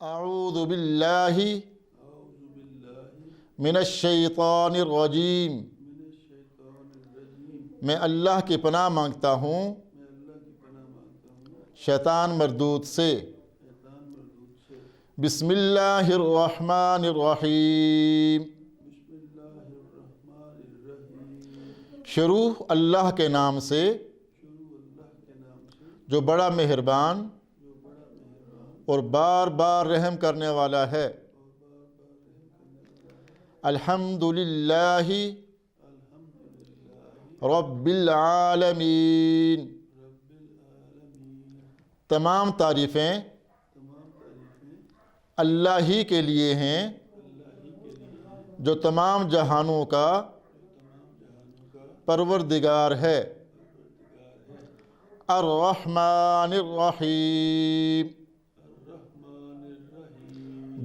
اعوذ باللہ من الشیطان الرجیم، میں اللہ کی پناہ مانگتا ہوں شیطان مردود سے۔ بسم اللہ الرحمن الرحیم، شروع اللہ کے نام سے جو بڑا مہربان اور بار بار رحم کرنے والا ہے۔ الحمدللہ رب العالمین، تمام تعریفیں اللہ ہی کے لیے ہیں جو تمام جہانوں کا پروردگار ہے۔ الرحمن الرحیم،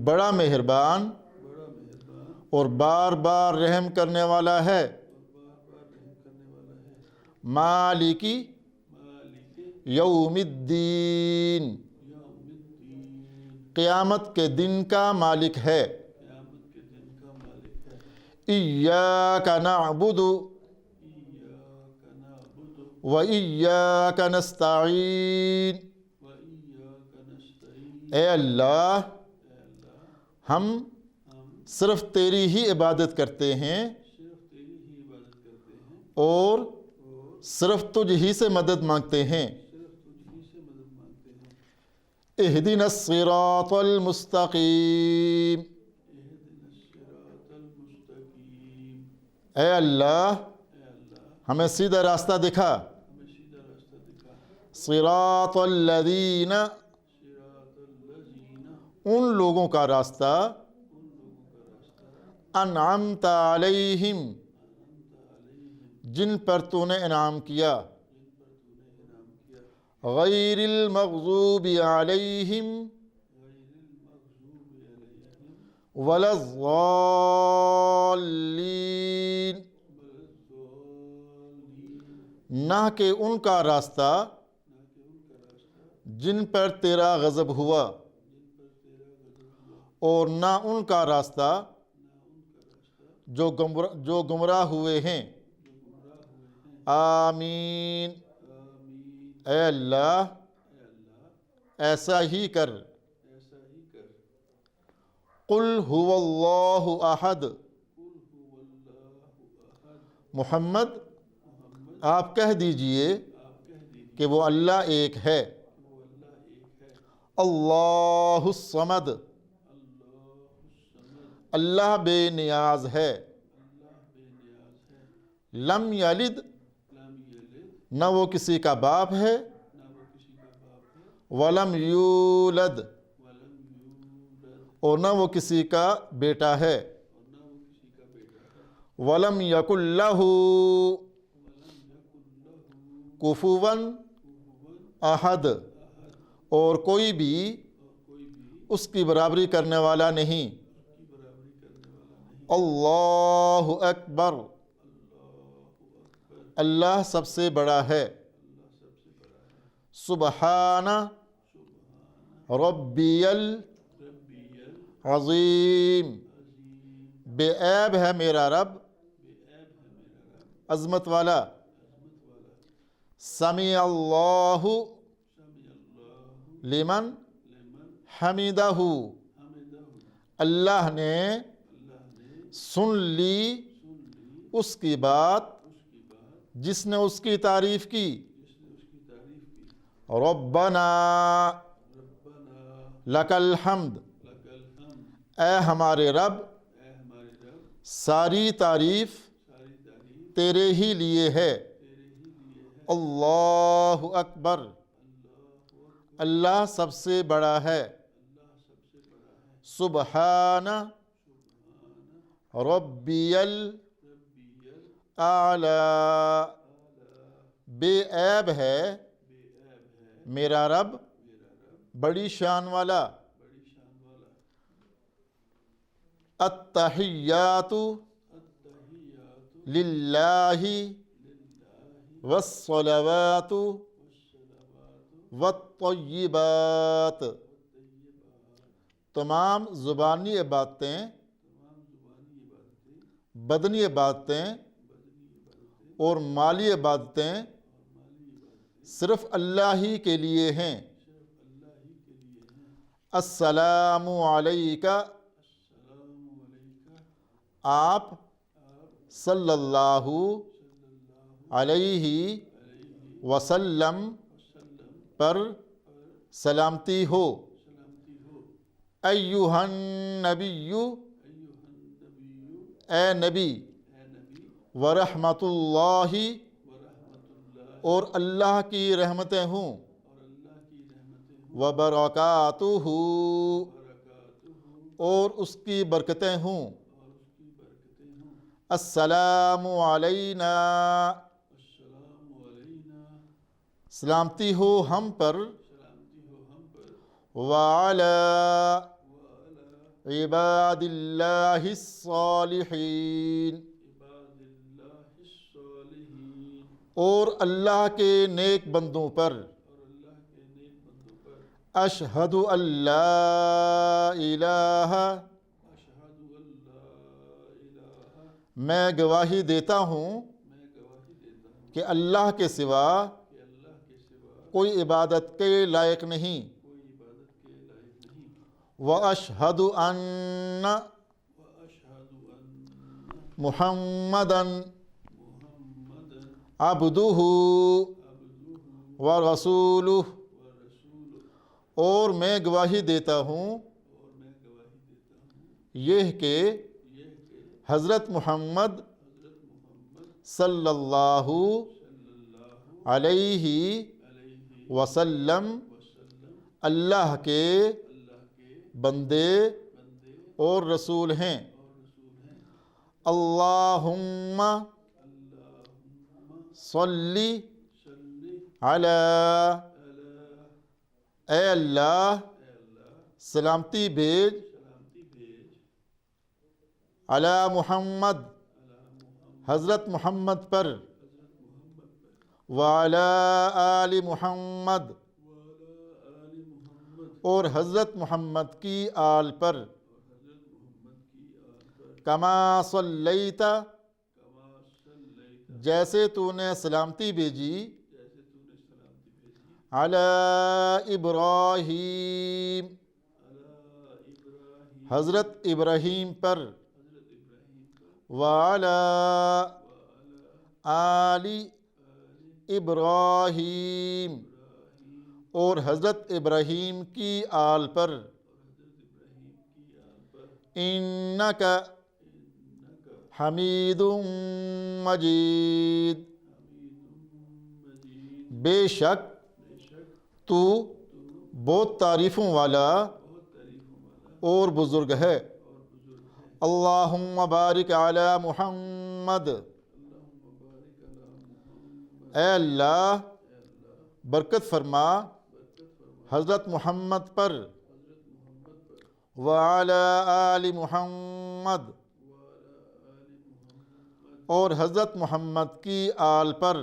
بڑا مہربان اور بار بار رحم کرنے والا ہے۔ مالکی یوم الدین، قیامت کے دن کا مالک ہے۔ ایاک نعبد و ایاک نستعین، اے اللہ ہم صرف تیری ہی عبادت کرتے ہیں اور صرف تجھ ہی سے مدد مانگتے ہیں۔ اہدنا الصراط المستقیم، اے اللہ ہمیں سیدھا راستہ دکھا۔ صراط الذین، ان لوگوں کا راستہ، انعمت علیہم، جن پر تو نے انعام کیا، غیر المغضوب علیہم ولا الضالین، نہ کہ ان کا راستہ جن پر تیرا غضب ہوا، اور نہ ان کا راستہ جو گمراہ ہوئے ہیں۔ آمین، اے اللہ ایسا ہی کر۔ قل هو اللہ احد، محمد آپ کہہ دیجئے کہ وہ اللہ ایک ہے۔ اللہ الصمد، اللہ بے نیاز ہے۔ لم یلد، نہ وہ کسی کا باپ ہے، ولم یولد، اور نہ وہ کسی کا بیٹا ہے۔ ولم یکن لہ کفوا احد، اور کوئی بھی اس کی برابری کرنے والا نہیں۔ اللہ اکبر، اللہ سب سے بڑا ہے۔ سبحان ربی العظیم، بے عیب ہے میرا رب عظمت والا۔ سمیع اللہ لمن حمدہ، اللہ نے سن لی اس کی بات جس نے اس کی تعریف کی۔ ربنا لک الحمد، اے ہمارے رب ساری تعریف تیرے ہی لیے ہے۔ اللہ اکبر، اللہ سب سے بڑا ہے۔ سبحان ربی الاعلی، بے عیب ہے میرا رب بڑی شان والا۔ التحیات للہ والصلوات والطیبات، تمام زبانی عبادتیں، بدنی عبادتیں اور مالی عبادتیں صرف اللہ ہی کے لیے ہیں۔ السلام علیکہ، آپ صلی اللہ علیہ وسلم پر سلامتی ہو۔ ایھا النبی، اے نبی، ورحمۃ اللہ، اور اللہ کی رحمتیں ہوں، وبرکاتہ، اور اس کی برکتیں ہوں۔ السلام علینا، سلامتی ہو ہم پر، وعلی عباد اللہ الصالحین، اور اللہ کے نیک بندوں پر۔ اشہد ان لا الہ، میں گواہی دیتا ہوں کہ اللہ کے سوا کوئی عبادت کے لائق نہیں۔ واشہد ان محمدًا عبدہ ورسولہ، اور میں گواہی دیتا ہوں یہ کہ حضرت محمد صلی اللہ علیہ وسلم اللہ کے بندے اور رسول ہیں۔ اللہم صلی علی، اے اللہ سلامتی بھیج، علی محمد، حضرت محمد پر، وعلی آل محمد، اور حضرت محمد کی آل پر، کما صلیت، جیسے تو نے سلامتی بھیجی، علی ابراہیم، حضرت ابراہیم پر، وعلی آل ابراہیم، اور حضرت ابراہیم کی آل پر، انک حمید مجید، بے شک تو بہت تعریفوں والا اور بزرگ ہے۔ اللہم بارک علی محمد، اے اللہ برکت فرما حضرت محمد پر، وعلی آل محمد، اور حضرت محمد کی آل پر،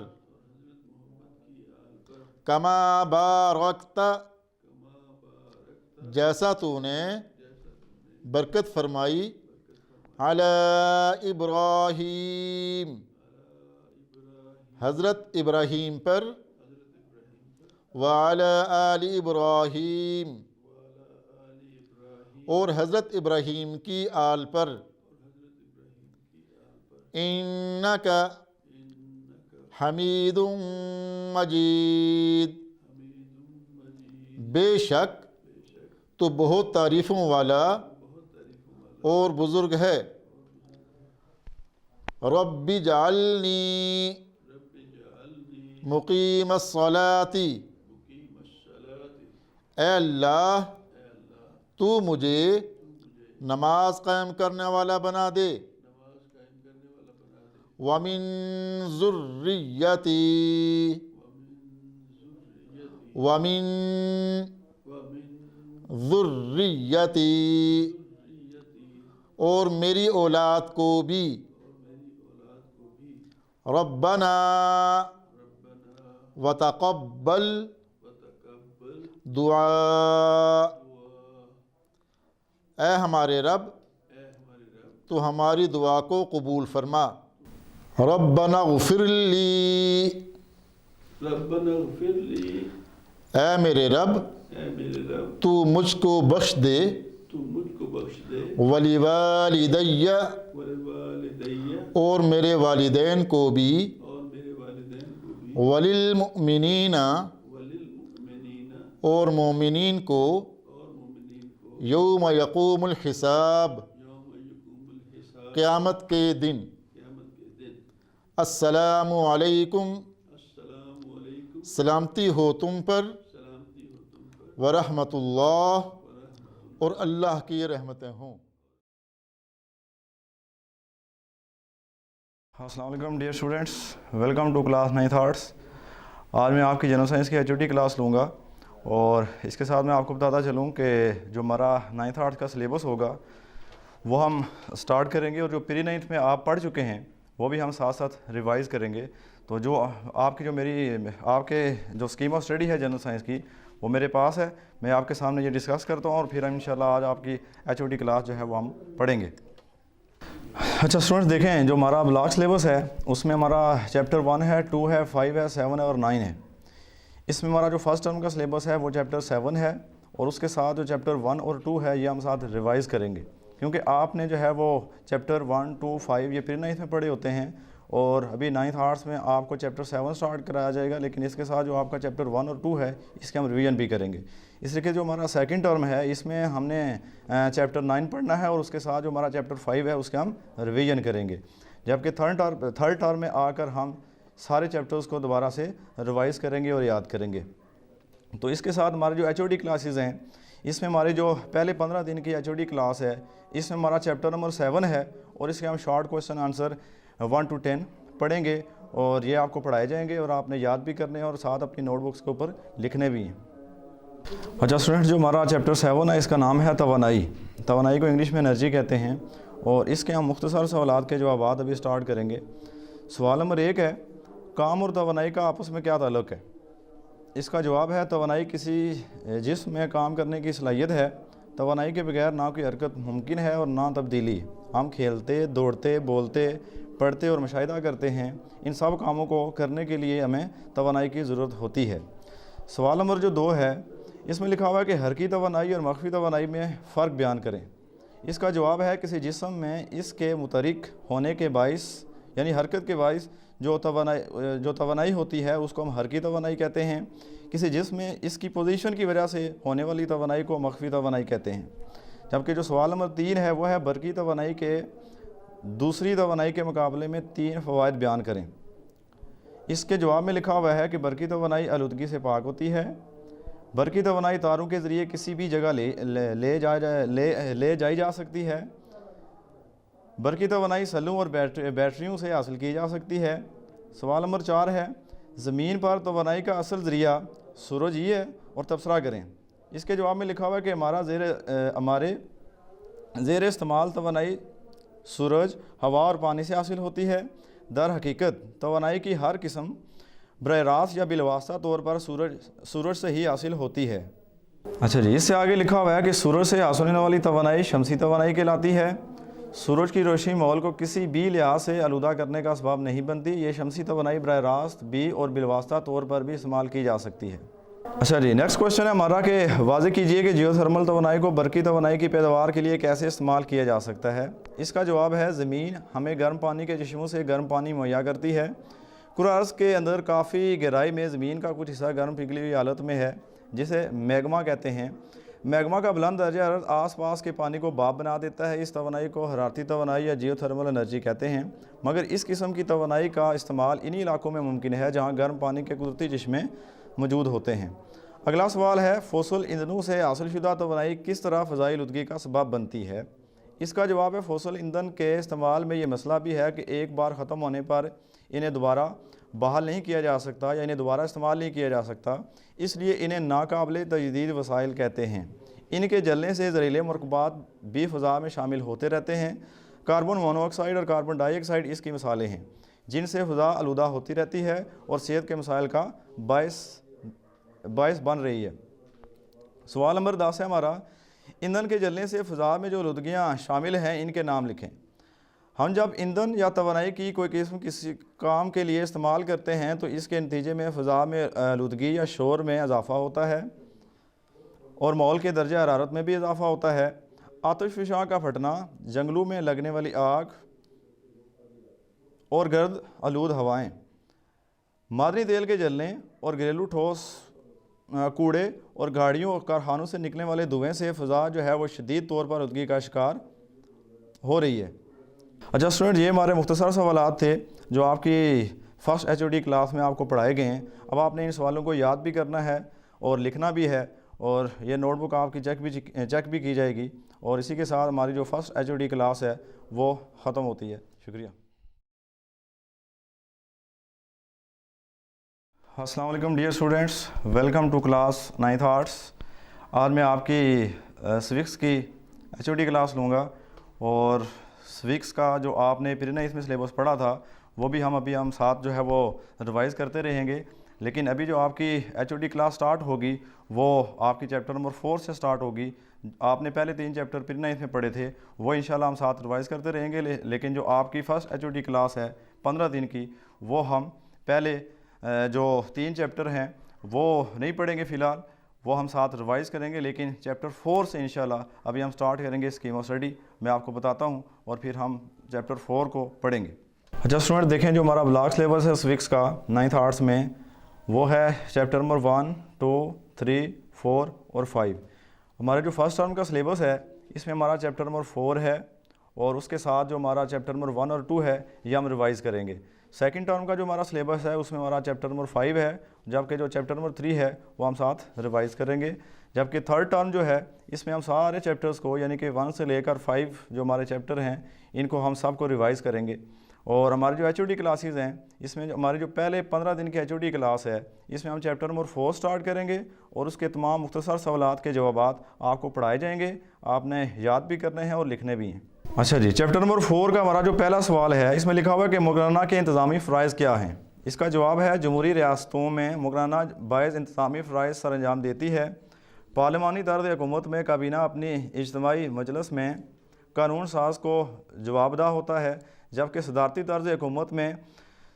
کما بارکت، جیسا تو نے برکت فرمائی، علی ابراہیم، حضرت ابراہیم پر، وعلی آل ابراہیم، اور حضرت ابراہیم کی آل پر، انک حمید مجید، بے شک تو بہت تعریفوں والا اور بزرگ ہے۔ رب اجعلنی مقیم الصلاۃ، اے اللہ تو مجھے نماز قائم کرنے والا بنا دے، ومن ذریتی، ومن ذریتی، اور میری اولاد کو بھی، ربنا وتقبل دعا، اے ہمارے رب تو ہماری دعا کو قبول فرما۔ ربنا اغفر لی، ربنا اغفر لی، اے میرے رب اے میرے رب تو مجھ کو بخش دے، تو مجھ کو بخش دے، ولیوالدی والوالدیہ اور میرے والدین کو بھی، اور میرے والدین کو بھی، وللمؤمنین وللمؤمنین اور مومنین کو، اور مومنین کو، یوم یقوم الحساب یوم یقوم الحساب قیامت کے دن۔ قیامت کے دن۔ السلام علیکم، السلام علیکم، سلامتی ہو تم پر، سلامتی ہو تم پر، ورحمۃ اللہ ورحمۃ اور اللہ کی رحمتیں ہوں۔ السلام علیکم dear students, welcome to class 9th arts. آج میں آپ کی جنرل سائنس کی ایچ کلاس لوں گا، اور اس کے ساتھ میں آپ کو بتاتا چلوں کہ جو ہمارا 9th آرٹس کا سلیبس ہوگا وہ ہم سٹارٹ کریں گے، اور جو پری 9th میں آپ پڑھ چکے ہیں وہ بھی ہم ساتھ ساتھ ریوائز کریں گے۔ تو جو آپ کے جو اسکیم آف اسٹڈی ہے جنرل سائنس کی وہ میرے پاس ہے، میں آپ کے سامنے یہ ڈسکس کرتا ہوں، اور پھر انشاءاللہ آج آپ کی ایچ کلاس جو ہے وہ ہم پڑھیں گے۔ اچھا اسٹوڈنٹس دیکھیں، جو ہمارا بلاک سلیبس ہے اس میں ہمارا چیپٹر 1 ہے، 2 ہے، 5 ہے، 7 ہے اور 9 ہے۔ اس میں ہمارا جو فرسٹ ٹرم کا سلیبس ہے وہ چیپٹر 7 ہے، اور اس کے ساتھ جو چیپٹر 1 اور 2 ہے یہ ہم ساتھ ریوائز کریں گے، کیونکہ آپ نے جو ہے وہ چیپٹر 1 2 5 یہ پری 9th میں پڑھے ہوتے ہیں، اور ابھی 9th آرٹس میں آپ کو چیپٹر 7 سٹارٹ کرایا جائے گا، لیکن اس کے ساتھ جو آپ کا چیپٹر 1 اور 2 ہے اس کے ہم ریویژن بھی کریں گے۔ اس لیے کہ جو ہمارا سیکنڈ ٹرم ہے اس میں ہم نے چیپٹر 9 پڑھنا ہے، اور اس کے ساتھ جو ہمارا چیپٹر 5 ہے اس کے ہم ریویژن کریں گے، جبکہ تھرڈ ٹرم میں آ کر ہم سارے چیپٹرز کو دوبارہ سے ریوائز کریں گے اور یاد کریں گے۔ تو اس کے ساتھ ہمارے جو ایچ او ڈی کلاسز ہیں اس میں ہمارے جو پہلے 15 دن کی ایچ او ڈی کلاس ہے اس میں ہمارا چیپٹر نمبر 7 ہے، اور اس کے ہم شارٹ کویسچن آنسر 1 to 10 پڑھیں گے، اور یہ آپ کو پڑھائے جائیں گے، اور آپ نے یاد بھی کرنے ہیں اور ساتھ اپنی نوٹ بکس کے اوپر لکھنے بھی ہیں۔ اچھا اسٹوڈنٹ، جو ہمارا چیپٹر 7 ہے اس کا نام ہے توانائی کو انگلش میں انرجی کہتے ہیں، اور اس کے ہم مختصر سوالات کے جوابات ابھی سٹارٹ کریں گے۔ سوال نمبر 1 ہے، کام اور توانائی کا آپس میں کیا تعلق ہے؟ اس کا جواب ہے توانائی کسی جسم میں کام کرنے کی صلاحیت ہے۔ توانائی کے بغیر نہ کوئی حرکت ممکن ہے اور نہ تبدیلی۔ ہم کھیلتے، دوڑتے، بولتے، پڑھتے اور مشاہدہ کرتے ہیں، ان سب کاموں کو کرنے کے لیے ہمیں توانائی کی ضرورت ہوتی ہے۔ سوال نمبر جو 2 ہے اس میں لکھا ہوا ہے کہ حرکی توانائی اور مخفی توانائی میں فرق بیان کریں۔ اس کا جواب ہے کسی جسم میں اس کے متحرک ہونے کے باعث یعنی حرکت کے باعث جو توانائی ہوتی ہے اس کو ہم حرکی توانائی کہتے ہیں، کسی جسم میں اس کی پوزیشن کی وجہ سے ہونے والی توانائی کو مخفی توانائی کہتے ہیں۔ جبکہ جو سوال نمبر 3 ہے وہ ہے برقی توانائی کے دوسری توانائی کے مقابلے میں 3 فوائد بیان کریں۔ اس کے جواب میں لکھا ہوا ہے کہ برقی توانائی آلودگی سے پاک ہوتی ہے، برقی توانائی تاروں کے ذریعے کسی بھی جگہ لے جائی جا سکتی ہے، برقی توانائی سلوں اور بیٹریوں سے حاصل کی جا سکتی ہے۔ سوال نمبر 4 ہے، زمین پر توانائی کا اصل ذریعہ سورج ہی ہے اور تبصرہ کریں۔ اس کے جواب میں لکھا ہوا ہے کہ ہمارے زیر استعمال توانائی سورج، ہوا اور پانی سے حاصل ہوتی ہے۔ در حقیقت توانائی کی ہر قسم براہ راست یا بالواسطہ طور پر سورج سے ہی حاصل ہوتی ہے۔ اچھا جی، اس سے آگے لکھا ہوا ہے کہ سورج سے حاصل ہونے والی توانائی شمسی توانائی کہلاتی ہے۔ سورج کی روشنی ماحول کو کسی بھی لحاظ سے آلودہ کرنے کا اسباب نہیں بنتی۔ یہ شمسی توانائی براہ راست بھی اور بالواسطہ طور پر بھی استعمال کی جا سکتی ہے۔ اچھا جی، نیکسٹ کوشچن ہے ہمارا کہ واضح کیجئے کہ جیو تھرمل توانائی کو برقی توانائی کی پیداوار کے لیے کیسے استعمال کیا جا سکتا ہے؟ اس کا جواب ہے زمین ہمیں گرم پانی کے چشموں سے گرم پانی مہیا کرتی ہے۔ کرۂ ارض کے اندر کافی گہرائی میں زمین کا کچھ حصہ گرم پگھلی ہوئی حالت میں ہے جسے میگما کہتے ہیں۔ میگما کا بلند درجہ حرارت آس پاس کے پانی کو بھاپ بنا دیتا ہے۔ اس توانائی کو حرارتی توانائی یا جیو تھرمل انرجی کہتے ہیں، مگر اس قسم کی توانائی کا استعمال انہی علاقوں میں ممکن ہے جہاں گرم پانی کے قدرتی چشمے موجود ہوتے ہیں۔ اگلا سوال ہے، فوسل ایندھنوں سے حاصل شدہ توانائی کس طرح فضائی آلودگی کا سبب بنتی ہے؟ اس کا جواب ہے فوسل ایندھن کے استعمال میں یہ مسئلہ بھی ہے کہ ایک بار ختم ہونے پر انہیں دوبارہ بحال نہیں کیا جا سکتا یا انہیں دوبارہ استعمال نہیں کیا جا سکتا، اس لیے انہیں ناقابل تجدید وسائل کہتے ہیں۔ ان کے جلنے سے زہریلے مرکبات بھی فضا میں شامل ہوتے رہتے ہیں۔ کاربن مونو آکسائڈ اور کاربن ڈائی آکسائڈ اس کی مثالیں ہیں جن سے فضا آلودہ ہوتی رہتی ہے اور صحت کے مسائل کا باعث بن رہی ہے۔ سوال نمبر 10 ہے ہمارا، ایندھن کے جلنے سے فضا میں جو آلودگیاں شامل ہیں ان کے نام لکھیں۔ ہم جب ایندھن یا توانائی کی کوئی قسم کسی کام کے لیے استعمال کرتے ہیں تو اس کے نتیجے میں فضا میں آلودگی یا شور میں اضافہ ہوتا ہے اور ماحول کے درجہ حرارت میں بھی اضافہ ہوتا ہے۔ آتش فشاں کا پھٹنا، جنگلوں میں لگنے والی آگ اور گرد آلود ہوائیں، معدنی تیل کے جلنے اور گھریلو ٹھوس کوڑے اور گاڑیوں اور کارخانوں سے نکلنے والے دھوئیں سے فضا جو ہے وہ شدید طور پر آلودگی کا شکار ہو رہی ہے۔ اچھا اسٹوڈنٹ، یہ ہمارے مختصر سوالات تھے جو آپ کی فرسٹ HOD کلاس میں آپ کو پڑھائے گئے ہیں۔ اب آپ نے ان سوالوں کو یاد بھی کرنا ہے اور لکھنا بھی ہے، اور یہ نوٹ بک آپ کی چیک بھی کی جائے گی، اور اسی کے ساتھ ہماری جو فرسٹ HOD کلاس ہے وہ ختم ہوتی ہے۔ شکریہ۔ السلام علیکم dear students, welcome to class 9th arts. آج میں آپ کی سوکس کی HOD کلاس لوں گا، اور سوکس کا جو آپ نے پری 9th میں سلیبس پڑھا تھا وہ بھی ہم ساتھ جو ہے وہ ریوائز کرتے رہیں گے، لیکن ابھی جو آپ کی HOD کلاس سٹارٹ ہوگی وہ آپ کی چیپٹر نمبر 4 سے سٹارٹ ہوگی۔ آپ نے پہلے 3 چیپٹر پری 9th میں پڑھے تھے، وہ انشاءاللہ ہم ساتھ ریوائز کرتے رہیں گے، لیکن جو آپ کی فرسٹ HOD کلاس ہے 15 دن کی، وہ ہم پہلے جو 3 چیپٹر ہیں وہ نہیں پڑھیں گے فی الحال، وہ ہم ساتھ ریوائز کریں گے، لیکن چیپٹر 4 سے انشاءاللہ ابھی ہم سٹارٹ کریں گے اسکیم آف اسٹڈی۔ میں آپ کو بتاتا ہوں اور پھر ہم چیپٹر 4 کو پڑھیں گے۔ اچھا اسٹوڈنٹ، دیکھیں جو ہمارا بلاک سلیبس ہے سوکس کا 9th آرٹس میں، وہ ہے چیپٹر نمبر 1، 2، 3، 4 اور 5۔ ہمارا جو فرسٹ ٹرم کا سلیبس ہے اس میں ہمارا چیپٹر نمبر 4 ہے، اور اس کے ساتھ جو ہمارا چیپٹر نمبر 1 اور 2 ہے یہ ہم ریوائز کریں گے۔ سیکنڈ ٹرم کا جو ہمارا سلیبس ہے اس میں ہمارا چیپٹر نمبر 5 ہے، جبکہ جو چیپٹر نمبر 3 ہے وہ ہم ساتھ ریوائز کریں گے۔ جبکہ تھرڈ ٹرم جو ہے اس میں ہم سارے چیپٹرز کو، یعنی کہ 1 سے لے کر 5 جو ہمارے چیپٹر ہیں ان کو ہم سب کو ریوائز کریں گے۔ اور ہماری جو HOD کلاسز ہیں اس میں ہماری جو پہلے 15 دن کی HOD کلاس ہے اس میں ہم چیپٹر نمبر 4 سٹارٹ کریں گے، اور اس کے تمام مختصر سوالات کے جوابات آپ کو پڑھائے جائیں گے، آپ نے یاد بھی کرنے ہیں اور لکھنے بھی ہیں۔ اچھا جی، چیپٹر نمبر 4 کا ہمارا جو پہلا سوال ہے اس میں لکھا ہوا ہے کہ مقرنہ کے انتظامی فرائض کیا ہیں؟ اس کا جواب ہے جمہوری ریاستوں میں مقرنہ بعض انتظامی فرائض سر انجام دیتی ہے۔ پارلیمانی طرز حکومت میں کابینہ اپنی اجتماعی مجلس میں قانون ساز کو جوابدہ ہوتا ہے، جبکہ صدارتی طرز حکومت میں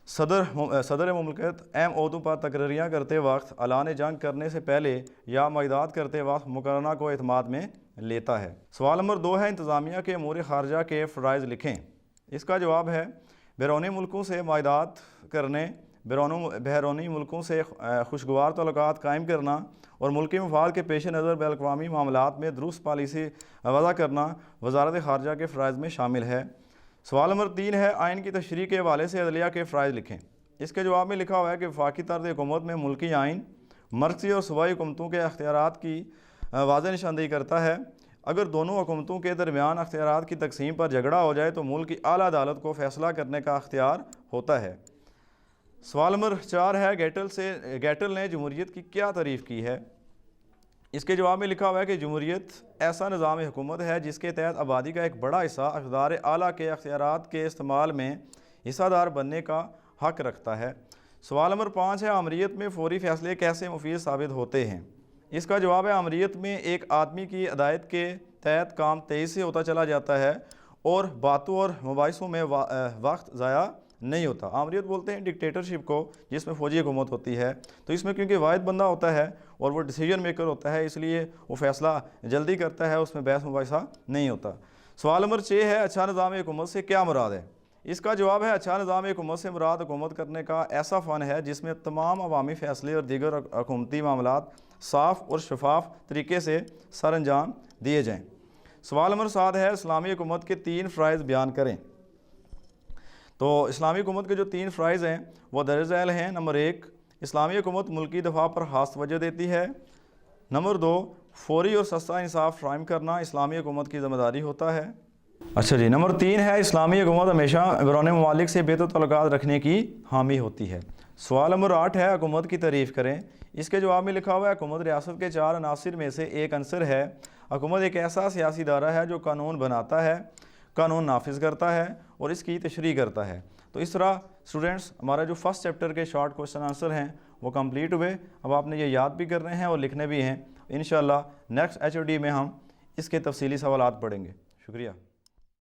صدر مملکت اہم عہدوں پر تقرریاں کرتے وقت اعلان جنگ کرنے سے پہلے یا معاہدات کرتے وقت مقرنہ کو اعتماد میں لیتا ہے۔ سوال نمبر 2 ہے انتظامیہ کے امور خارجہ کے فرائض لکھیں۔ اس کا جواب ہے بیرونی ملکوں سے معاہدات کرنے، بیرونی ملکوں سے خوشگوار تعلقات قائم کرنا اور ملکی مفاد کے پیش نظر بین الاقوامی معاملات میں درست پالیسی وضع کرنا وزارت خارجہ کے فرائض میں شامل ہے۔ سوال نمبر 3 ہے آئین کی تشریح کے حوالے سے عدلیہ کے فرائض لکھیں۔ اس کے جواب میں لکھا ہوا ہے کہ وفاقی طرز حکومت میں ملکی آئین مرکزی اور صوبائی حکومتوں کے اختیارات کی واضح نشاندہی کرتا ہے۔ اگر دونوں حکومتوں کے درمیان اختیارات کی تقسیم پر جھگڑا ہو جائے تو ملک کی اعلیٰ عدالت کو فیصلہ کرنے کا اختیار ہوتا ہے۔ سوال نمبر 4 ہے گیٹل نے جمہوریت کی کیا تعریف کی ہے؟ اس کے جواب میں لکھا ہوا ہے کہ جمہوریت ایسا نظام حکومت ہے جس کے تحت آبادی کا ایک بڑا حصہ اقدار اعلیٰ کے اختیارات کے استعمال میں حصہ دار بننے کا حق رکھتا ہے۔ سوال نمبر 5 ہے آمریت میں فوری فیصلے کیسے مفید ثابت ہوتے ہیں؟ اس کا جواب ہے آمریت میں ایک آدمی کی ہدایت کے تحت کام تیزی سے ہوتا چلا جاتا ہے اور باتوں اور مباحثوں میں وقت ضائع نہیں ہوتا۔ آمریت بولتے ہیں ڈکٹیٹرشپ کو جس میں فوجی حکومت ہوتی ہے، تو اس میں کیونکہ واحد بندہ ہوتا ہے اور وہ ڈیسیجن میکر ہوتا ہے، اس لیے وہ فیصلہ جلدی کرتا ہے، اس میں بحث مباحثہ نہیں ہوتا۔ سوال نمبر 6 ہے اچھا نظام حکومت سے کیا مراد ہے؟ اس کا جواب ہے اچھا نظام حکومت سے مراد حکومت کرنے کا ایسا فن ہے جس میں تمام عوامی فیصلے اور دیگر حکومتی معاملات صاف اور شفاف طریقے سے سر انجام دیے جائیں۔ سوال نمبر 7 ہے اسلامی حکومت کے 3 فرائض بیان کریں۔ تو اسلامی حکومت کے جو 3 فرائض ہیں وہ درج ذیل ہیں۔ نمبر 1، اسلامی حکومت ملکی دفاع پر خاص توجہ دیتی ہے۔ نمبر 2، فوری اور سستا انصاف فراہم کرنا اسلامی حکومت کی ذمہ داری ہوتا ہے۔ اچھا جی، نمبر 3 ہے اسلامی حکومت ہمیشہ بیرون ممالک سے بہتر تعلقات رکھنے کی حامی ہوتی ہے۔ سوال نمبر 8 ہے حکومت کی تعریف کریں۔ اس کے جواب میں لکھا ہوا ہے حکومت ریاست کے 4 عناصر میں سے ایک عنصر ہے۔ حکومت ایک ایسا سیاسی ادارہ ہے جو قانون بناتا ہے، قانون نافذ کرتا ہے اور اس کی تشریح کرتا ہے۔ تو اس طرح اسٹوڈنٹس ہمارا جو فرسٹ چیپٹر کے شارٹ کوشچن آنسر ہیں وہ کمپلیٹ ہوئے۔ اب آپ نے یہ یاد بھی کرنے ہیں اور لکھنے بھی ہیں۔ انشاءاللہ نیکسٹ HOD میں ہم اس کے تفصیلی سوالات پڑھیں گے. شکریہ.